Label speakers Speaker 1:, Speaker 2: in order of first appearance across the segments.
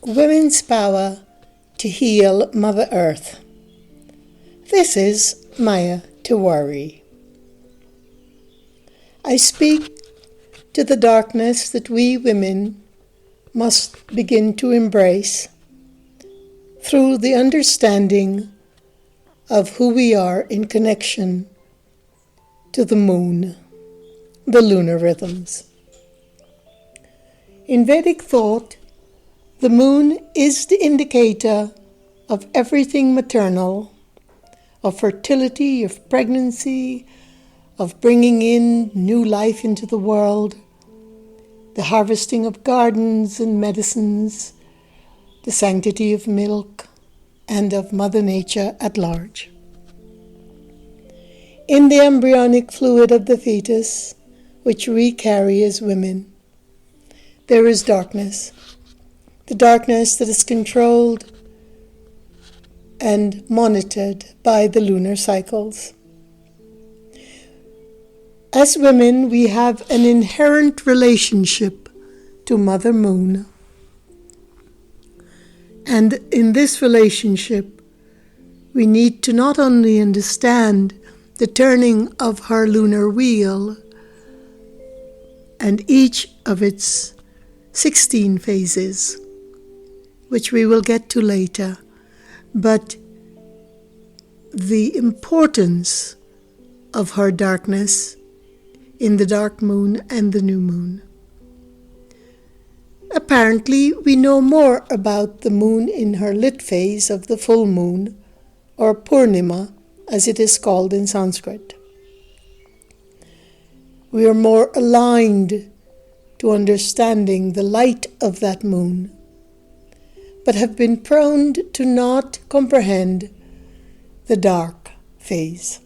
Speaker 1: Women's Power to Heal Mother Earth. This is Maya Tiwari. I speak to the darkness that we women must begin to embrace through the understanding of who we are in connection to the moon, the lunar rhythms. In Vedic thought, the moon is the indicator of everything maternal, of fertility, of pregnancy, of bringing in new life into the world, the harvesting of gardens and medicines, the sanctity of milk, and of Mother Nature at large. In the embryonic fluid of the fetus, which we carry as women, there is darkness. The darkness that is controlled and monitored by the lunar cycles. As women, we have an inherent relationship to Mother Moon. And in this relationship, we need to not only understand the turning of her lunar wheel and each of its 16 phases, which we will get to later, but the importance of her darkness in the dark moon and the new moon. Apparently, we know more about the moon in her lit phase of the full moon, or Purnima, as it is called in Sanskrit. We are more aligned to understanding the light of that moon, but have been prone to not comprehend the dark phase.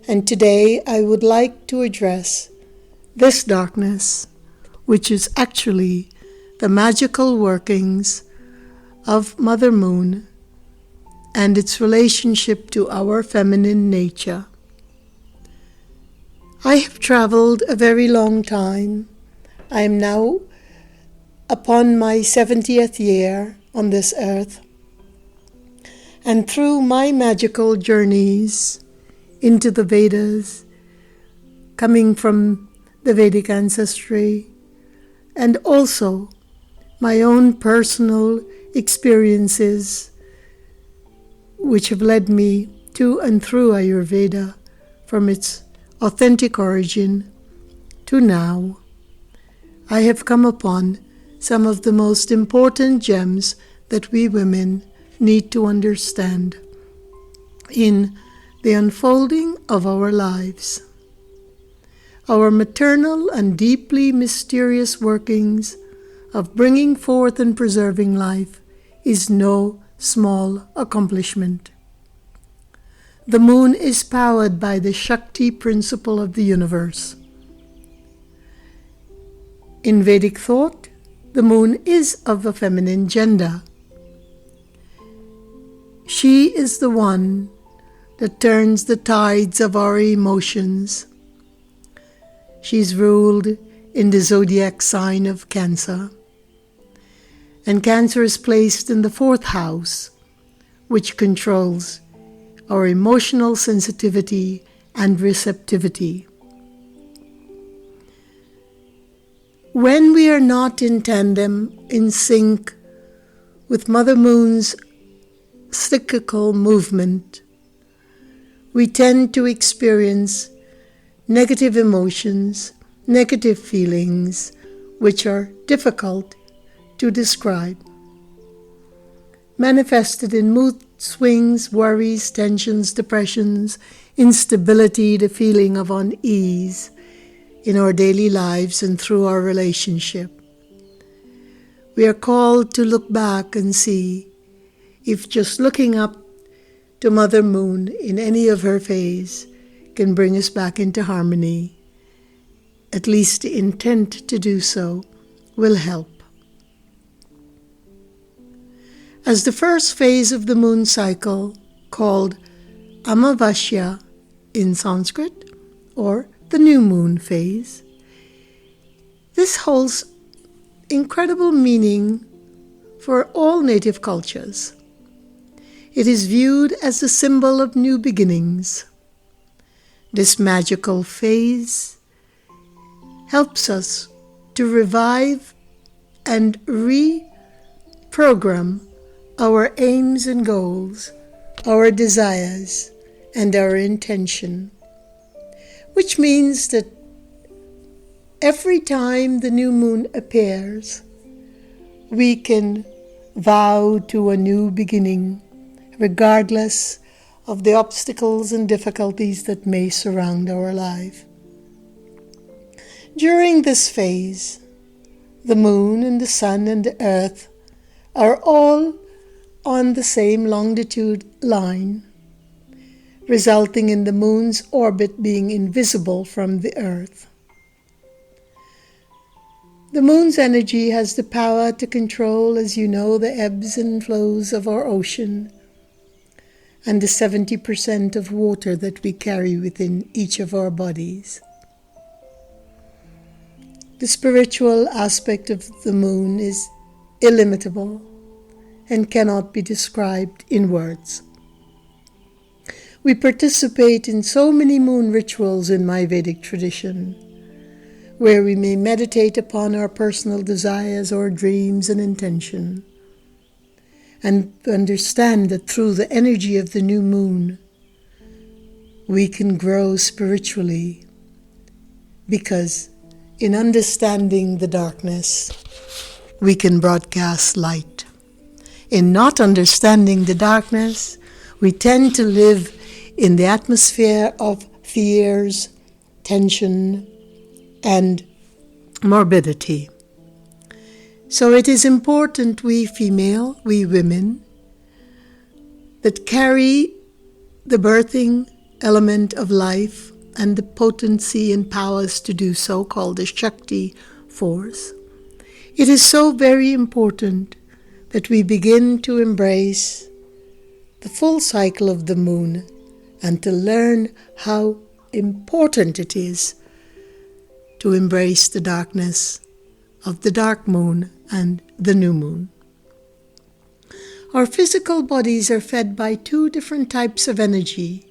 Speaker 1: And today I would like to address this darkness, which is actually the magical workings of Mother Moon and its relationship to our feminine nature. I have traveled a very long time. I am now upon my 70th year on this earth, and through my magical journeys into the Vedas, coming from the Vedic ancestry, and also my own personal experiences which have led me to and through Ayurveda from its authentic origin to now, I have come upon some of the most important gems that we women need to understand in the unfolding of our lives. Our maternal and deeply mysterious workings of bringing forth and preserving life is no small accomplishment. The moon is powered by the Shakti principle of the universe. In Vedic thought, the moon is of a feminine gender. She is the one that turns the tides of our emotions. She's ruled in the zodiac sign of Cancer. And Cancer is placed in the 4th house, which controls our emotional sensitivity and receptivity. When we are not in tandem, in sync with Mother Moon's cyclical movement, we tend to experience negative emotions, negative feelings, which are difficult to describe. Manifested in mood swings, worries, tensions, depressions, instability, the feeling of unease in our daily lives and through our relationship. We are called to look back and see if just looking up to Mother Moon in any of her phase can bring us back into harmony. At least the intent to do so will help. As the first phase of the moon cycle, called Amavasya in Sanskrit, or the new moon phase, this holds incredible meaning for all native cultures. It is viewed as a symbol of new beginnings. This magical phase helps us to revive and reprogram our aims and goals, our desires, and our intention, which means that every time the new moon appears, we can vow to a new beginning, regardless of the obstacles and difficulties that may surround our life. During this phase, the moon and the sun and the earth are all on the same longitude line, resulting in the moon's orbit being invisible from the earth. The moon's energy has the power to control, as you know, the ebbs and flows of our ocean and the 70% of water that we carry within each of our bodies. The spiritual aspect of the moon is illimitable and cannot be described in words. We participate in so many moon rituals in my Vedic tradition, where we may meditate upon our personal desires or dreams and intention, and understand that through the energy of the new moon, we can grow spiritually, because in understanding the darkness, we can broadcast light. In not understanding the darkness, we tend to live in the atmosphere of fears, tension, and morbidity. So it is important, we women, that carry the birthing element of life and the potency and powers to do so, called the Shakti force. It is so very important that we begin to embrace the full cycle of the moon and to learn how important it is to embrace the darkness of the dark moon and the new moon. Our physical bodies are fed by two different types of energy: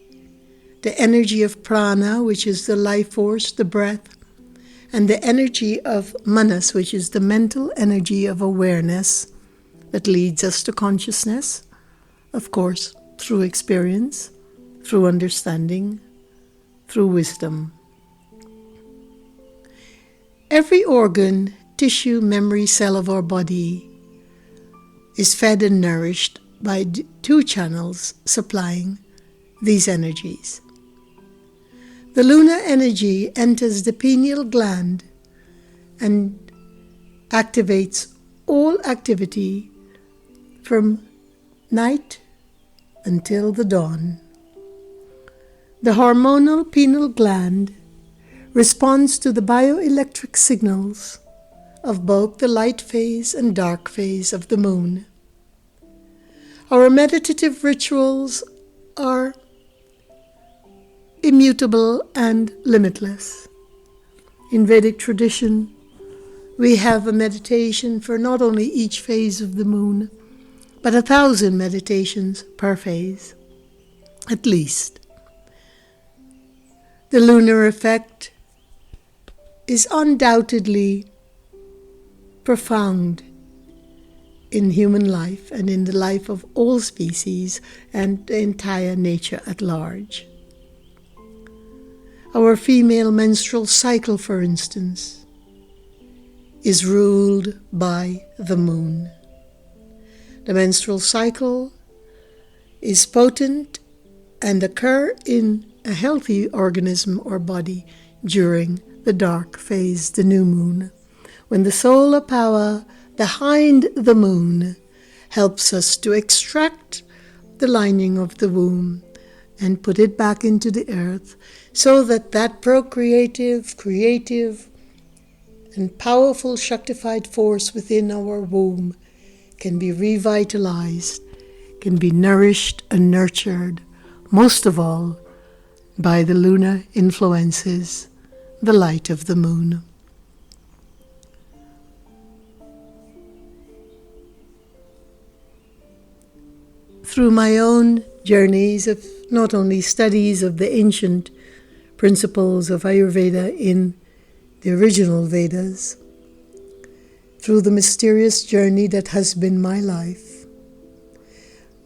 Speaker 1: the energy of prana, which is the life force, the breath, and the energy of manas, which is the mental energy of awareness that leads us to consciousness, of course, through experience, through understanding, through wisdom. Every organ, tissue, memory cell of our body is fed and nourished by two channels supplying these energies. The lunar energy enters the pineal gland and activates all activity from night until the dawn. The hormonal pineal gland responds to the bioelectric signals of both the light phase and dark phase of the moon. Our meditative rituals are immutable and limitless. In Vedic tradition, we have a meditation for not only each phase of the moon, but 1,000 meditations per phase, at least. The lunar effect is undoubtedly profound in human life and in the life of all species and the entire nature at large. Our female menstrual cycle, for instance, is ruled by the moon. The menstrual cycle is potent and occurs in a healthy organism or body during the dark phase, the new moon, when the solar power behind the moon helps us to extract the lining of the womb and put it back into the earth, so that that procreative, creative, and powerful Shaktified force within our womb can be revitalized, can be nourished and nurtured, most of all by the lunar influences, the light of the moon. through my own journeys of not only studies of the ancient principles of Ayurveda in the original Vedas, through the mysterious journey that has been my life,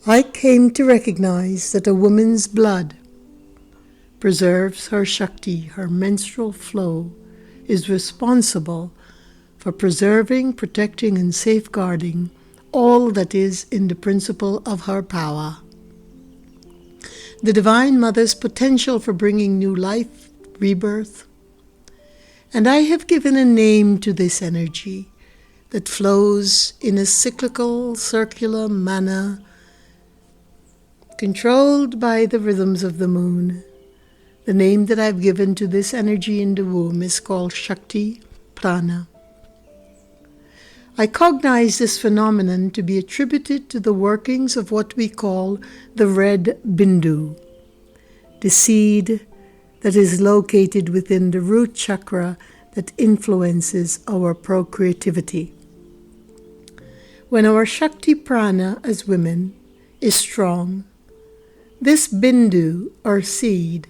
Speaker 1: I came to recognize that a woman's blood preserves her Shakti, her menstrual flow, is responsible for preserving, protecting, and safeguarding all that is in the principle of her power. The Divine Mother's potential for bringing new life, rebirth. And I have given a name to this energy that flows in a cyclical, circular manner, controlled by the rhythms of the moon. The name that I've given to this energy in the womb is called shakti-prana. I cognize this phenomenon to be attributed to the workings of what we call the Red Bindu, the seed that is located within the root chakra that influences our procreativity. When our shakti-prana as women is strong, this bindu, or seed,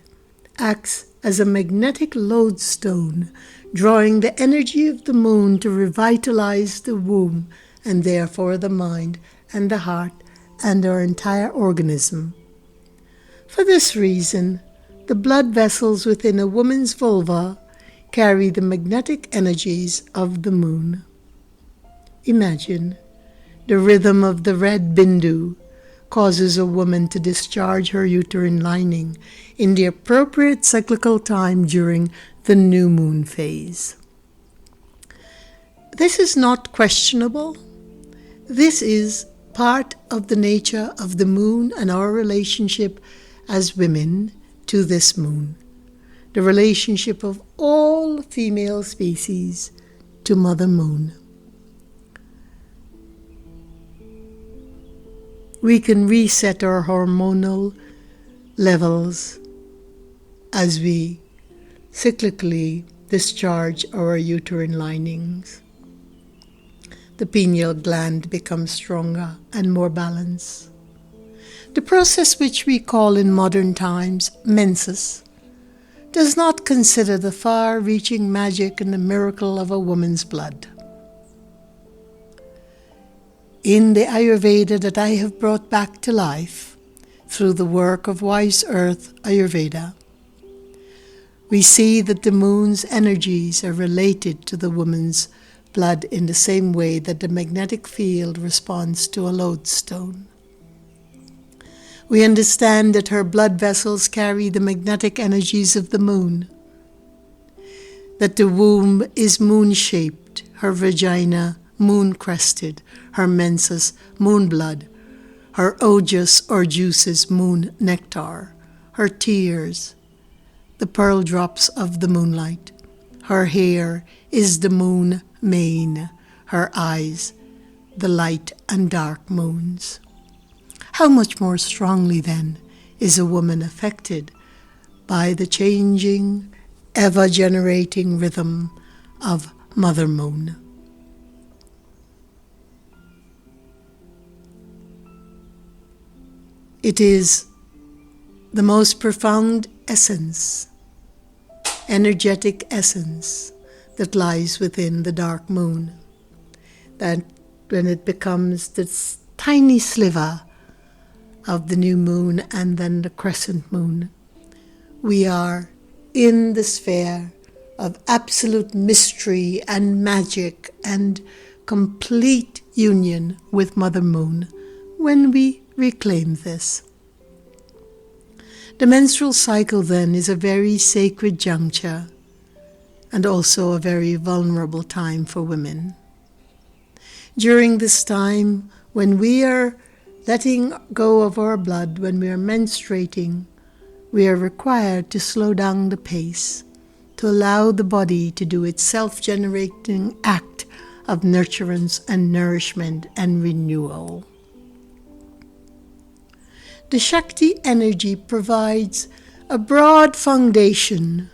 Speaker 1: acts as a magnetic lodestone, drawing the energy of the moon to revitalize the womb and therefore the mind and the heart and our entire organism. For this reason, the blood vessels within a woman's vulva carry the magnetic energies of the moon. Imagine the rhythm of the red bindu causes a woman to discharge her uterine lining in the appropriate cyclical time during the new moon phase. This is not questionable. This is part of the nature of the moon and our relationship as women to this moon, the relationship of all female species to Mother Moon. We can reset our hormonal levels as we cyclically discharge our uterine linings. The pineal gland becomes stronger and more balanced. The process which we call in modern times menses does not consider the far-reaching magic and the miracle of a woman's blood. In the Ayurveda that I have brought back to life through the work of Wise Earth Ayurveda, we see that the moon's energies are related to the woman's blood in the same way that the magnetic field responds to a lodestone. We understand that her blood vessels carry the magnetic energies of the moon, that the womb is moon-shaped, her vagina moon-crested, her menses moon blood, her ojas or juices moon nectar, her tears the pearl drops of the moonlight, her hair is the moon mane, her eyes the light and dark moons. How much more strongly then is a woman affected by the changing, ever-generating rhythm of Mother Moon. It is the most profound essence, energetic essence that lies within the dark moon, that when it becomes this tiny sliver of the new moon and then the crescent moon, we are in the sphere of absolute mystery and magic and complete union with Mother Moon when we reclaim this. The menstrual cycle then is a very sacred juncture and also a very vulnerable time for women. During this time, when we are letting go of our blood, when we are menstruating, we are required to slow down the pace, to allow the body to do its self-generating act of nurturance and nourishment and renewal. The Shakti energy provides a broad foundation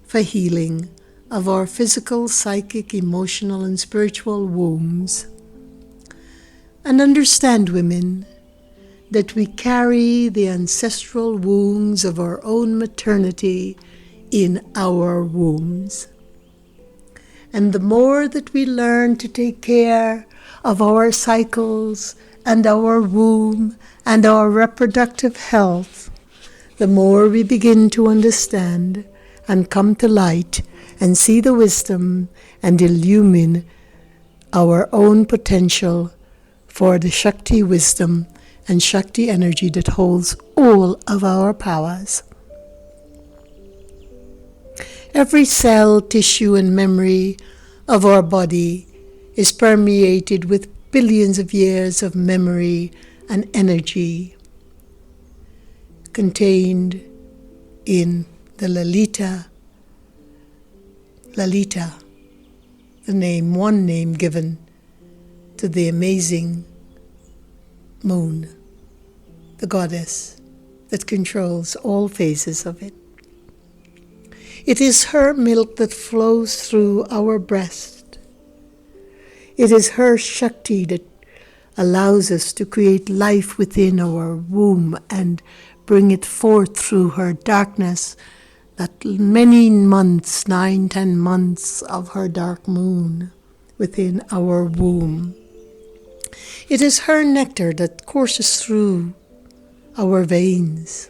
Speaker 1: for healing of our physical, psychic, emotional, and spiritual wombs. And understand, women, that we carry the ancestral wounds of our own maternity in our wombs. And the more that we learn to take care of our cycles and our womb and our reproductive health, the more we begin to understand and come to light and see the wisdom and illumine our own potential for the Shakti wisdom and Shakti energy that holds all of our powers. Every cell, tissue, and memory of our body is permeated with billions of years of memory and energy contained in the Lalita, the one name given to the amazing moon, the goddess that controls all phases of it. It is her milk that flows through our breast. It is her Shakti that allows us to create life within our womb and bring it forth through her darkness, that many months, 9-10 months of her dark moon within our womb. It is her nectar that courses through our veins.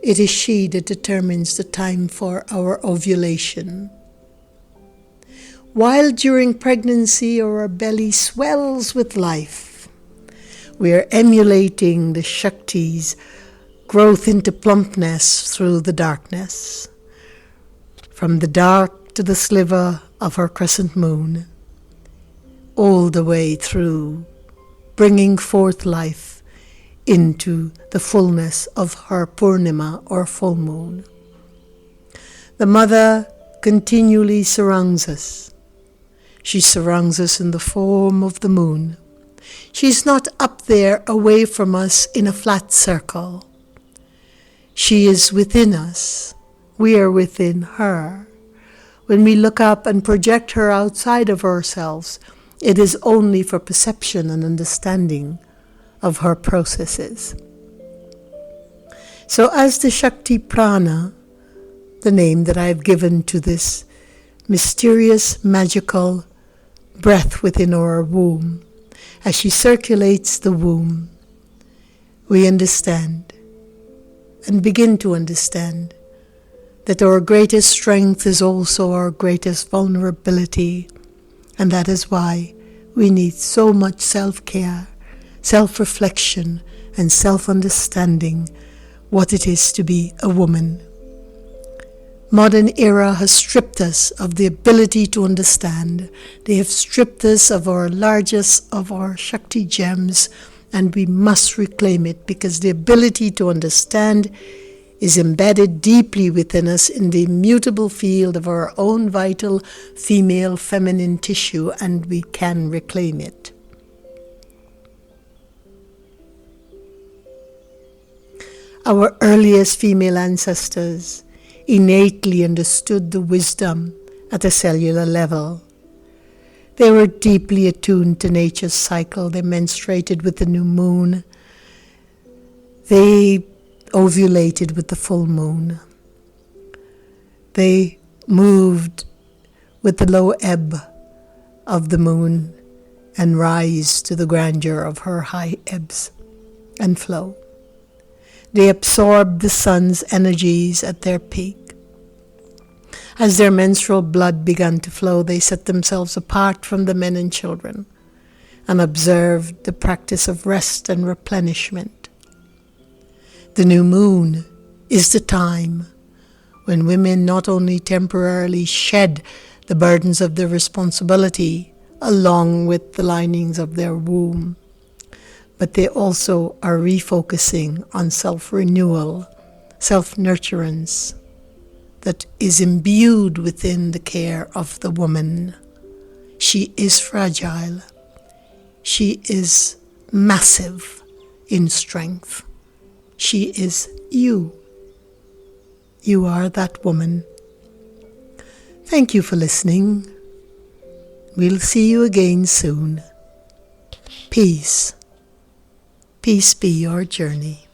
Speaker 1: It is she that determines the time for our ovulation. While during pregnancy our belly swells with life, we are emulating the Shakti's growth into plumpness through the darkness, from the dark to the sliver of her crescent moon, all the way through, bringing forth life into the fullness of her Purnima or full moon. The Mother continually surrounds us. She surrounds us in the form of the moon. She's not up there away from us in a flat circle. She is within us. We are within her. When we look up and project her outside of ourselves, it is only for perception and understanding of her processes. So as the shakti-prana, the name that I have given to this mysterious, magical breath within our womb, as she circulates the womb, we understand and begin to understand that our greatest strength is also our greatest vulnerability, and that is why we need so much self-care, self-reflection, and self-understanding what it is to be a woman. Modern era has stripped us of the ability to understand. They have stripped us of our largest of our Shakti gems, and we must reclaim it, because the ability to understand is embedded deeply within us in the immutable field of our own vital female feminine tissue, and we can reclaim it. Our earliest female ancestors innately understood the wisdom at a cellular level. They were deeply attuned to nature's cycle. They menstruated with the new moon. They ovulated with the full moon. They moved with the low ebb of the moon and rise to the grandeur of her high ebbs and flow. They absorbed the sun's energies at their peak. As their menstrual blood began to flow, they set themselves apart from the men and children and observed the practice of rest and replenishment. The new moon is the time when women not only temporarily shed the burdens of their responsibility along with the linings of their womb, but they also are refocusing on self-renewal, self-nurturance that is imbued within the care of the woman. She is fragile. She is massive in strength. She is you. You are that woman. Thank you for listening. We'll see you again soon. Peace. Peace be your journey.